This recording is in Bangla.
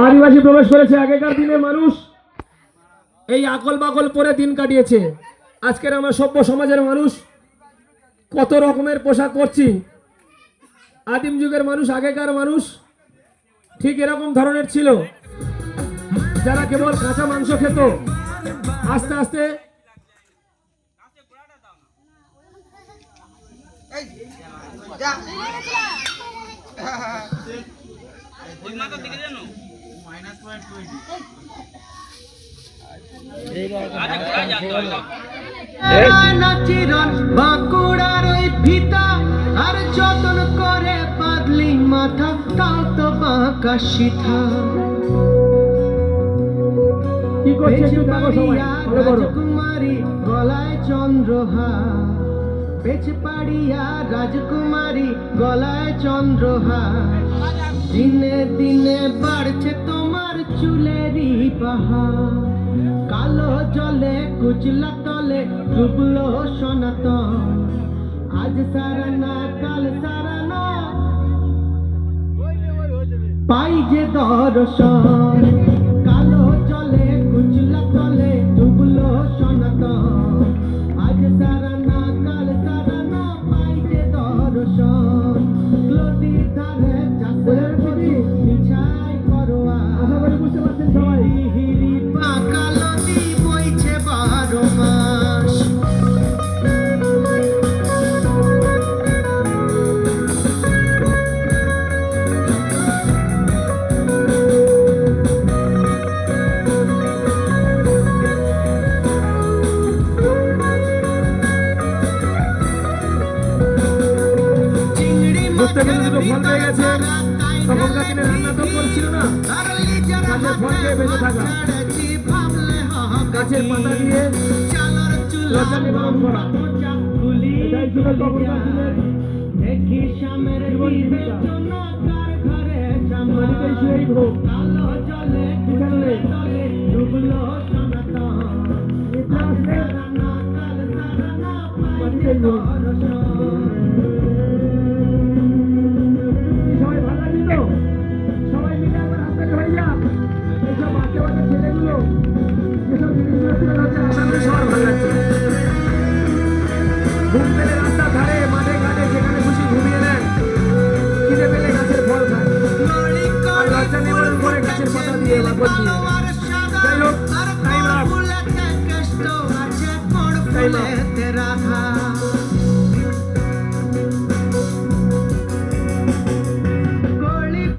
আদিবাসী প্রবেশ করেছে। আগেকার দিনে মানুষ এই আকল বাকল পরে দিন কাটিয়েছে। আজকের আমরা সভ্য সমাজের মানুষ কত রকমের পোশাক পরছি। আদিম যুগের মানুষ, আগেকার মানুষ ঠিক এরকম ধরনের ছিল, যারা কেবল কাঁচা মাংস খেত। আস্তে আস্তে বাঁকুড়ার ওই ফিতা আর যতন করে পাতলি মাথা, তাও তো বাঁকা সিথা। কি করছে রাজকুমারী গলায় চন্দ্রহার, পেছপাড়িয়া রাজকুমারী গলায় চন্দ্রহার। দিনে দিনে বাড়ছে তোমার চুলেরই পাহাড়, কালো জলে কুচলা তলে ডুবলো সনাতন। আজ সারানা কাল সারানা পাই যে দর্শন, কালো জলে কুচলা তলে ডুবলো সনাতন। আজ সারানা কাল সারানা পাই যে দর্শন। নদীর ধারে চাষের করি বিছাই করোয়া, বুঝতে পারছেন সবাই। হিরি পাকা নদী বইছে 12 মাস। দুটো ফল পেয়ে গেছে। তখনকার দিনে রান্না তো করছিল না, গাছের ফল খেয়ে বেঁচে থাকা, গাছের পাতা দিয়ে লজ্জা নিবারণ করা, এটাই ছিল তখনকার দিনের শুয়েই ভোগ। সবাই ভালো লাগছে তো? সবাই মিলে একবার হাততালি হয়ে যাক। এইসব বাচ্চা বাচ্চা ছেলেগুলো যেসব জিনিসগুলো তুলে ধরছে, আশা করি সবার ভালো লাগছে। ঘুম পেলে রাস্তার ধারে, মাঠে ঘাটে, যেখানে খুশি ঘুমিয়ে নেন। খিদে পেলে গাছের ফল খায়, আর লজ্জা নিবারণ করে গাছের পাতা দিয়ে বা বল দিয়ে।